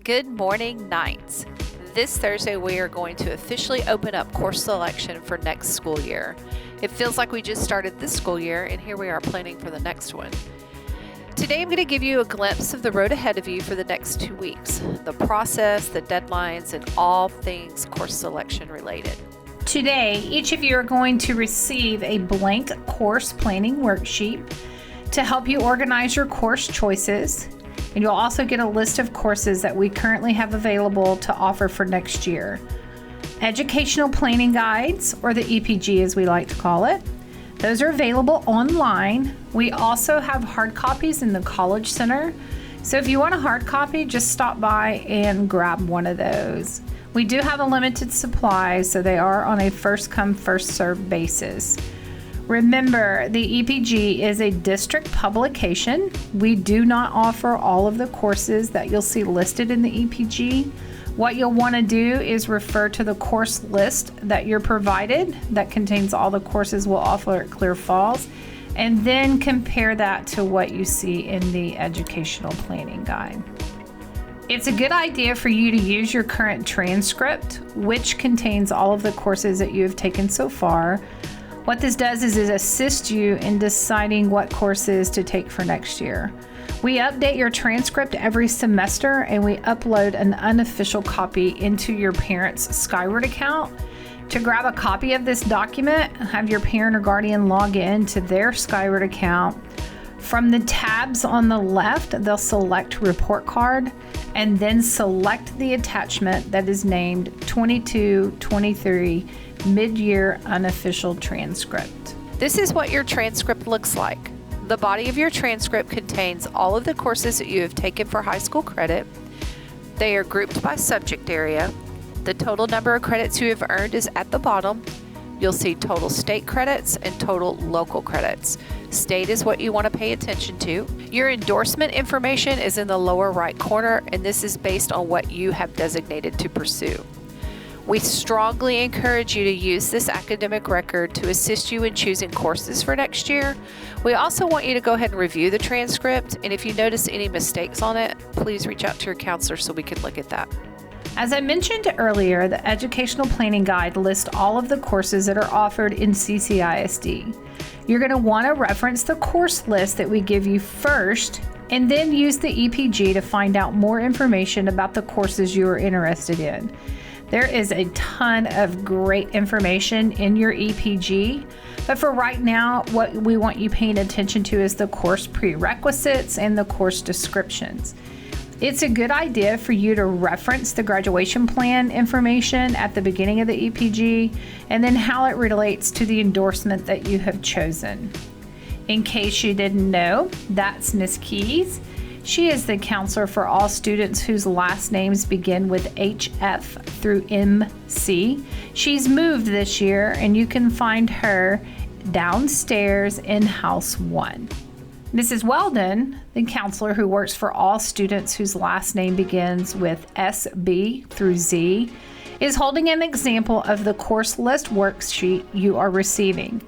Good morning, Knights. This Thursday, we are going to officially open up course selection for next school year. It feels like we just started this school year, and here we are planning for the next one. Today, I'm going to give you a glimpse of the road ahead of you for the next 2 weeks, the process, the deadlines, and all things course selection related. Today, each of you are going to receive a blank course planning worksheet to help you organize your course choices. And you'll also get a list of courses that we currently have available to offer for next year. Educational planning guides, or the EPG as we like to call it. Those are available online. We also have hard copies in the College Center. So if you want a hard copy, just stop by and grab one of those. We do have a limited supply, so they are on a first come, first served basis. Remember, the EPG is a district publication. We do not offer all of the courses that you'll see listed in the EPG. What you'll want to do is refer to the course list that you're provided that contains all the courses we'll offer at Clear Falls, and then compare that to what you see in the educational planning guide. It's a good idea for you to use your current transcript, which contains all of the courses that you have taken so far. What this does is it assists you in deciding what courses to take for next year. We update your transcript every semester, and we upload an unofficial copy into your parent's Skyward account. To grab a copy of this document, have your parent or guardian log in to their Skyward account. From the tabs on the left, they'll select Report Card and then select the attachment that is named 22-23 Mid-Year Unofficial Transcript. This is what your transcript looks like. The body of your transcript contains all of the courses that you have taken for high school credit. They are grouped by subject area. The total number of credits you have earned is at the bottom. You'll see total state credits and total local credits. State is what you want to pay attention to. Your endorsement information is in the lower right corner, and this is based on what you have designated to pursue. We strongly encourage you to use this academic record to assist you in choosing courses for next year. We also want you to go ahead and review the transcript, and if you notice any mistakes on it, please reach out to your counselor so we can look at that. As I mentioned earlier, the Educational Planning Guide lists all of the courses that are offered in CCISD. You're going to want to reference the course list that we give you first, and then use the EPG to find out more information about the courses you are interested in. There is a ton of great information in your EPG, but for right now, what we want you paying attention to is the course prerequisites and the course descriptions. It's a good idea for you to reference the graduation plan information at the beginning of the EPG and then how it relates to the endorsement that you have chosen. In case you didn't know, that's Ms. Keys. She is the counselor for all students whose last names begin with HF through MC. She's moved this year, and you can find her downstairs in House 1. Mrs. Weldon, the counselor who works for all students whose last name begins with SB through Z, is holding an example of the course list worksheet you are receiving.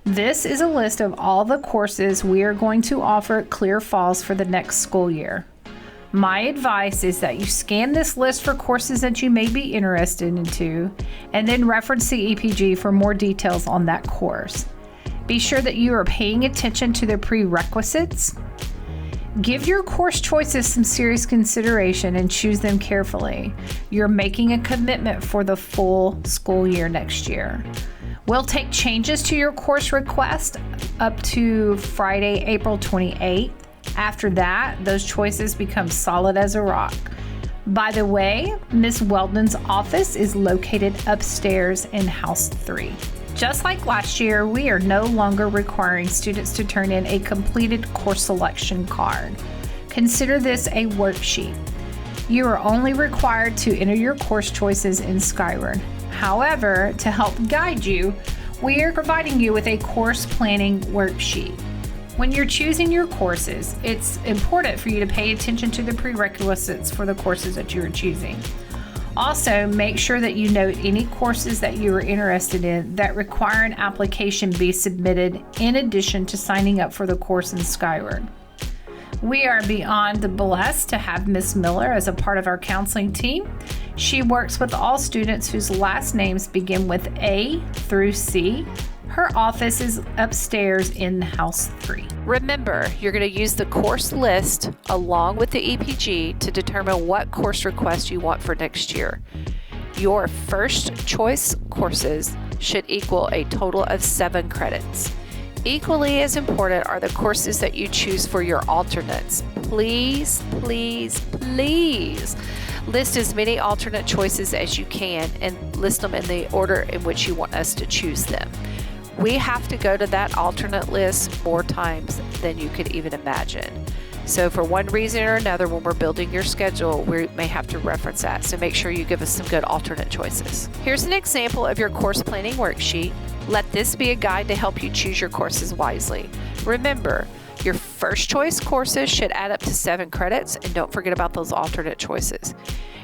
This is a list of all the courses we are going to offer at Clear Falls for the next school year. My advice is that you scan this list for courses that you may be interested into, and then reference the EPG for more details on that course. Be sure that you are paying attention to the prerequisites. Give your course choices some serious consideration and choose them carefully. You're making a commitment for the full school year next year. We'll take changes to your course request up to Friday, April 28th. After that, those choices become solid as a rock. By the way, Ms. Weldon's office is located upstairs in House 3. Just like last year, we are no longer requiring students to turn in a completed course selection card. Consider this a worksheet. You are only required to enter your course choices in Skyward. However, to help guide you, we are providing you with a course planning worksheet. When you're choosing your courses, it's important for you to pay attention to the prerequisites for the courses that you are choosing. Also, make sure that you note any courses that you are interested in that require an application be submitted in addition to signing up for the course in Skyward. We are beyond blessed to have Miss Miller as a part of our counseling team. She works with all students whose last names begin with A through C. Her office is upstairs in house 3. Remember, you're going to use the course list along with the EPG to determine what course request you want for next year. Your first choice courses should equal a total of 7 credits. Equally as important are the courses that you choose for your alternates. Please, please, please list as many alternate choices as you can and list them in the order in which you want us to choose them. We have to go to that alternate list more times than you could even imagine. So for one reason or another, when we're building your schedule, we may have to reference that. So make sure you give us some good alternate choices. Here's an example of your course planning worksheet. Let this be a guide to help you choose your courses wisely. Remember, your first choice courses should add up to 7 credits, and don't forget about those alternate choices.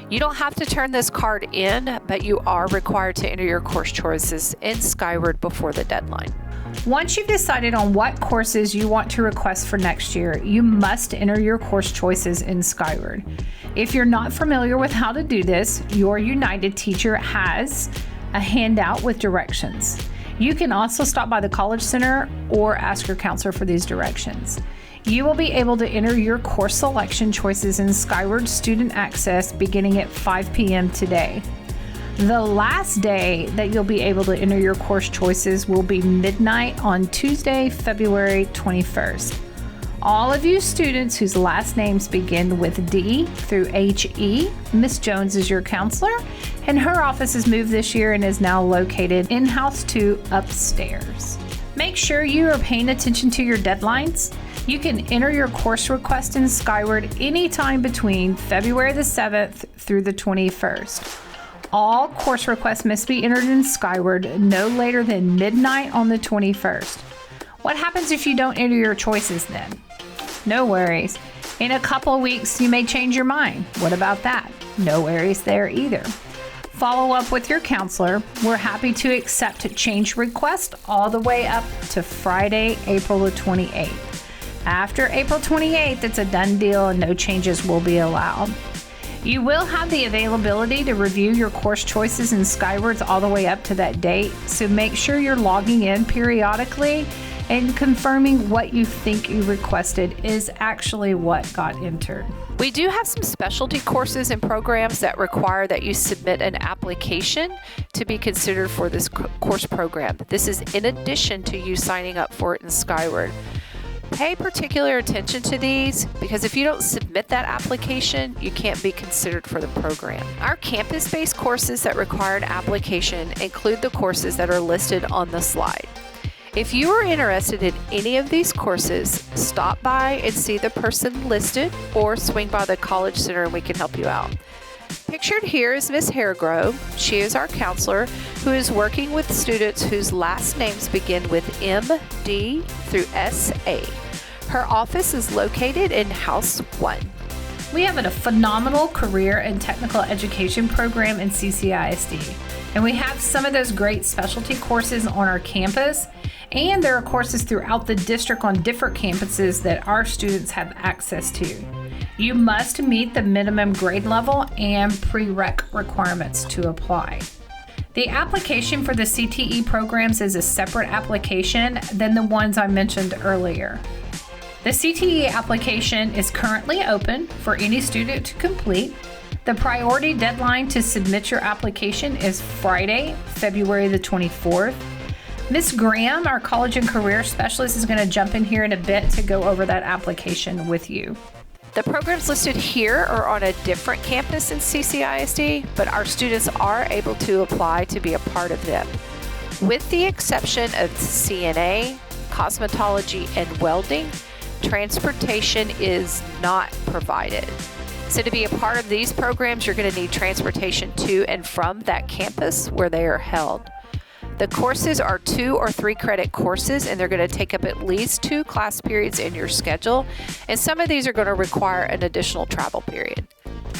You don't have to turn this card in, but you are required to enter your course choices in Skyward before the deadline. Once you've decided on what courses you want to request for next year, you must enter your course choices in Skyward. If you're not familiar with how to do this, your United teacher has a handout with directions. You can also stop by the College Center or ask your counselor for these directions. You will be able to enter your course selection choices in Skyward Student Access beginning at 5 p.m. today. The last day that you'll be able to enter your course choices will be midnight on Tuesday, February 21st. All of you students whose last names begin with D through HE, Miss Jones is your counselor, and her office has moved this year and is now located in House 2 upstairs. Make sure you are paying attention to your deadlines. You can enter your course request in Skyward anytime between February the 7th through the 21st. All course requests must be entered in Skyward no later than midnight on the 21st. What happens if you don't enter your choices then? No worries. In a couple of weeks, you may change your mind. What about that? No worries there either. Follow up with your counselor. We're happy to accept a change request all the way up to Friday, April the 28th. After April 28th, it's a done deal and no changes will be allowed. You will have the availability to review your course choices in Skywards all the way up to that date, so make sure you're logging in periodically and confirming what you think you requested is actually what got entered. We do have some specialty courses and programs that require that you submit an application to be considered for this course program. This is in addition to you signing up for it in Skyward. Pay particular attention to these because if you don't submit that application, you can't be considered for the program. Our campus-based courses that require an application include the courses that are listed on the slide. If you are interested in any of these courses, stop by and see the person listed or swing by the College Center and we can help you out. Pictured here is Miss Hairgrove. She is our counselor who is working with students whose last names begin with M, D through SA. Her office is located in House 1. We have a phenomenal career and technical education program in CCISD, and we have some of those great specialty courses on our campus, and there are courses throughout the district on different campuses that our students have access to. You must meet the minimum grade level and prereq requirements to apply. The application for the CTE programs is a separate application than the ones I mentioned earlier. The CTE application is currently open for any student to complete. The priority deadline to submit your application is Friday, February the 24th. Ms. Graham, our college and career specialist, is going to jump in here in a bit to go over that application with you. The programs listed here are on a different campus in CCISD, but our students are able to apply to be a part of them. With the exception of CNA, cosmetology, and welding, transportation is not provided. So to be a part of these programs, you're going to need transportation to and from that campus where they are held. The courses are 2 or 3 credit courses, and they're going to take up at least 2 class periods in your schedule, and some of these are going to require an additional travel period.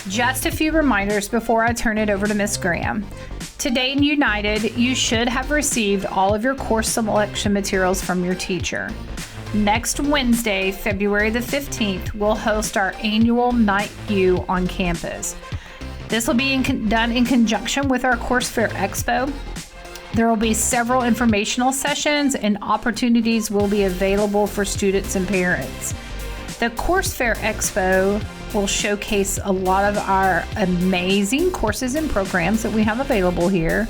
Just a few reminders before I turn it over to Ms. Graham. Today in United, you should have received all of your course selection materials from your teacher. Next Wednesday, February the 15th, we'll host our annual Night U on campus. This will be done in conjunction with our Course Fair Expo. There will be several informational sessions and opportunities will be available for students and parents. The Course Fair Expo will showcase a lot of our amazing courses and programs that we have available here.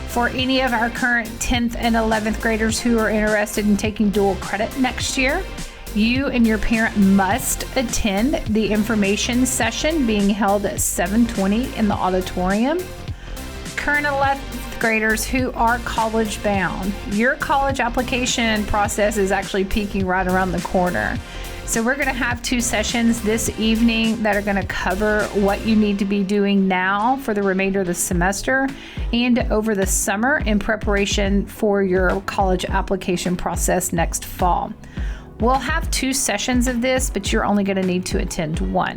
For any of our current 10th and 11th graders who are interested in taking dual credit next year, you and your parent must attend the information session being held at 7:20 in the auditorium. Current 11th graders who are college bound, your college application process is actually peaking right around the corner. So we're going to have 2 sessions this evening that are going to cover what you need to be doing now for the remainder of the semester and over the summer in preparation for your college application process next fall. We'll have 2 sessions of this, but you're only going to need to attend 1.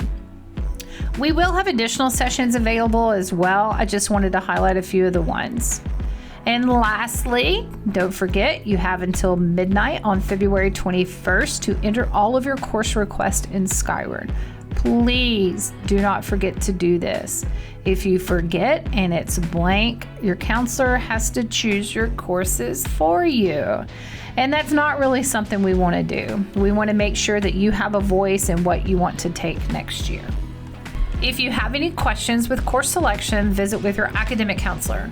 We will have additional sessions available as well. I just wanted to highlight a few of the ones. And lastly, don't forget, you have until midnight on February 21st to enter all of your course requests in Skyward. Please do not forget to do this. If you forget and it's blank, your counselor has to choose your courses for you. And that's not really something we want to do. We want to make sure that you have a voice in what you want to take next year. If you have any questions with course selection, visit with your academic counselor.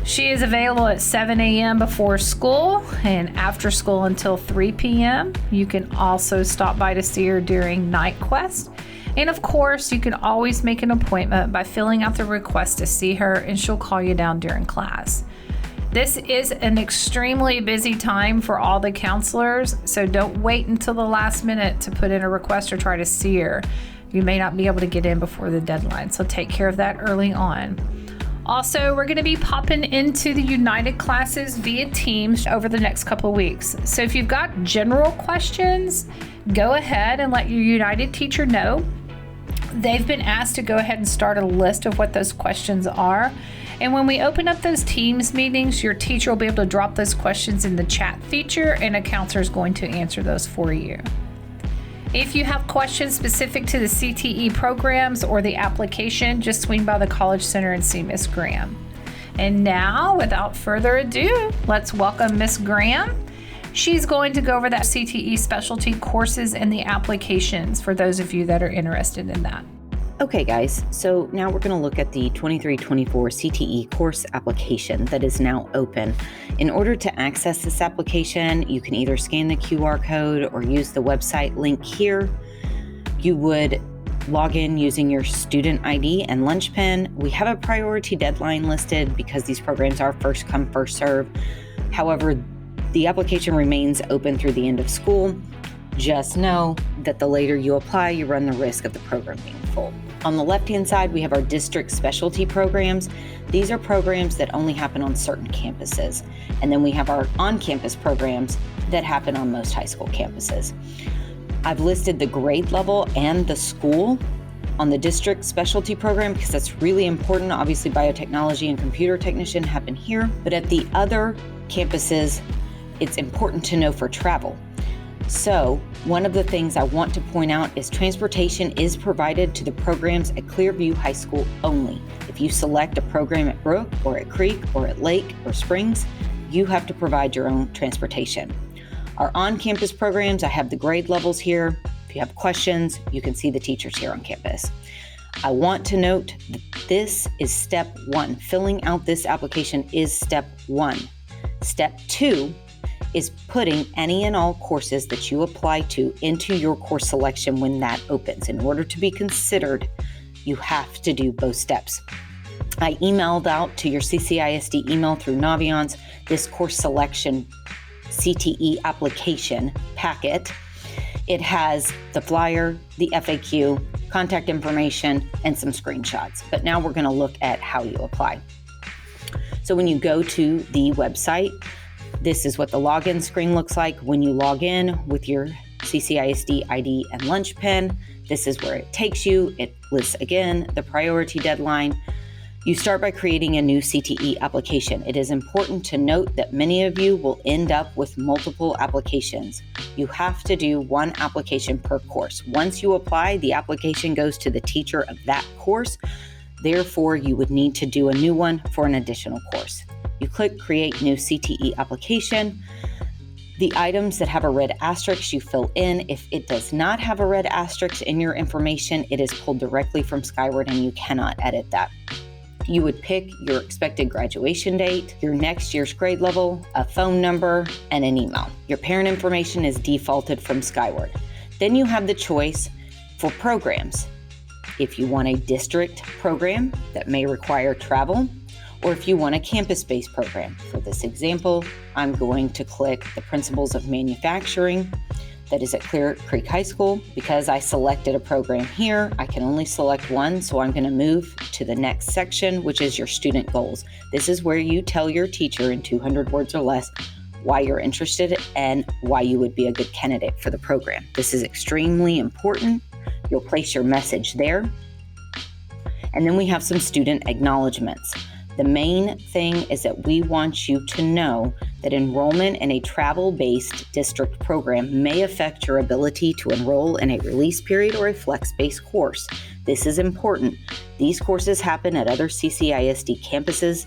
She is available at 7 a.m. before school and after school until 3 p.m. You can also stop by to see her during Night Quest. And of course, you can always make an appointment by filling out the request to see her, and she'll call you down during class. This is an extremely busy time for all the counselors, so don't wait until the last minute to put in a request or try to see her. You may not be able to get in before the deadline, so take care of that early on. Also, we're going to be popping into the United classes via Teams over the next couple of weeks. So if you've got general questions, go ahead and let your United teacher know. They've been asked to go ahead and start a list of what those questions are. And when we open up those Teams meetings, your teacher will be able to drop those questions in the chat feature, and a counselor is going to answer those for you. If you have questions specific to the CTE programs or the application, just swing by the College Center and see Miss Graham. And now, without further ado, let's welcome Miss Graham. She's going to go over that CTE specialty courses and the applications for those of you that are interested in that. Okay, guys, so now we're going to look at the 23-24 CTE course application that is now open. In order to access this application, you can either scan the QR code or use the website link here. You would log in using your student ID and lunch pin. We have a priority deadline listed because these programs are first come, first serve. However, the application remains open through the end of school. Just know that the later you apply, you run the risk of the program being full. On the left-hand side, we have our district specialty programs. These are programs that only happen on certain campuses. And then we have our on-campus programs that happen on most high school campuses. I've listed the grade level and the school on the district specialty program because that's really important. Obviously, biotechnology and computer technician happen here, but at the other campuses, it's important to know for travel. So one of the things I want to point out is transportation is provided to the programs at Clearview High School only. If you select a program at Brook or at Creek or at Lake or Springs, you have to provide your own transportation. Our on-campus programs, I have the grade levels here. If you have questions, you can see the teachers here on campus. I want to note that this is step 1. Filling out this application is step 1. Step 2 is putting any and all courses that you apply to into your course selection when that opens. In order to be considered, you have to do both steps. I emailed out to your CCISD email through Naviance this course selection CTE application packet. It has the flyer, the FAQ, contact information, and some screenshots. But now we're going to look at how you apply. So when you go to the website, this is what the login screen looks like. When you log in with your CCISD ID and lunch pin, this is where it takes you. It lists again the priority deadline. You start by creating a new CTE application. It is important to note that many of you will end up with multiple applications. You have to do one application per course. Once you apply, the application goes to the teacher of that course. Therefore, you would need to do a new one for an additional course. You click Create New CTE Application. The items that have a red asterisk you fill in. If it does not have a red asterisk in your information, it is pulled directly from Skyward and you cannot edit that. You would pick your expected graduation date, your next year's grade level, a phone number, and an email. Your parent information is defaulted from Skyward. Then you have the choice for programs. If you want a district program that may require travel, or if you want a campus-based program. For this example, I'm going to click the Principles of Manufacturing that is at Clear Creek High School. Because I selected a program here, I can only select one, so I'm going to move to the next section, which is your student goals. This is where you tell your teacher in 200 words or less why you're interested and why you would be a good candidate for the program. This is extremely important. You'll place your message there. And then we have some student acknowledgements. The main thing is that we want you to know that enrollment in a travel-based district program may affect your ability to enroll in a release period or a flex-based course. This is important. These courses happen at other CCISD campuses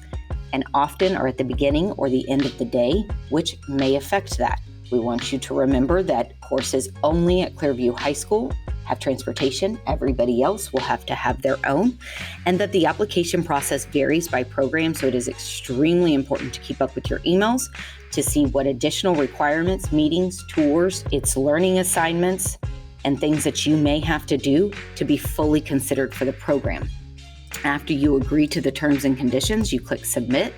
and often are at the beginning or the end of the day, which may affect that. We want you to remember that courses only at Clearview High School have transportation. Everybody else will have to have their own, and that the application process varies by program, so it is extremely important to keep up with your emails to see what additional requirements, meetings, tours, its learning assignments, and things that you may have to do to be fully considered for the program. After you agree to the terms and conditions, you click Submit.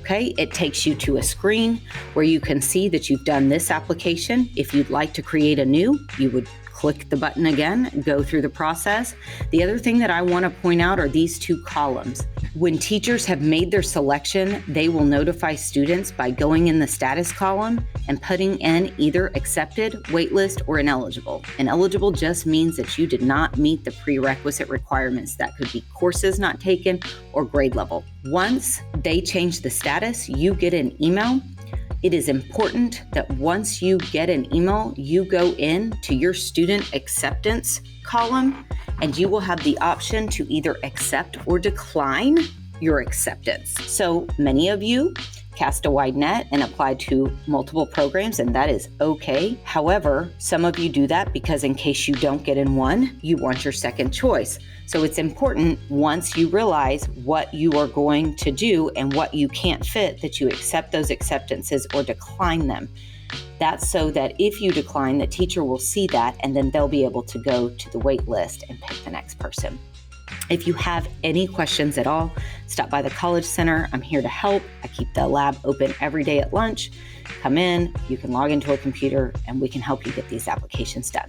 Okay, it takes you to a screen where you can see that you've done this application. If you'd like to create a new, you would click the button again, go through the process. The other thing that I want to point out are these two columns. When teachers have made their selection, they will notify students by going in the status column and putting in either accepted, waitlist, or ineligible. Ineligible just means that you did not meet the prerequisite requirements. That could be courses not taken or grade level. Once they change the status, you get an email. It is important that once you get an email, you go in to your student acceptance column and you will have the option to either accept or decline your acceptance. So many of you cast a wide net and apply to multiple programs, and that is okay. However, some of you do that because in case you don't get in one, you want your second choice. So it's important once you realize what you are going to do and what you can't fit that you accept those acceptances or decline them. That's so that if you decline, the teacher will see that and then they'll be able to go to the wait list and pick the next person. If you have any questions at all, stop by the College Center. I'm here to help. I keep the lab open every day at lunch. Come in, you can log into a computer, and we can help you get these applications done.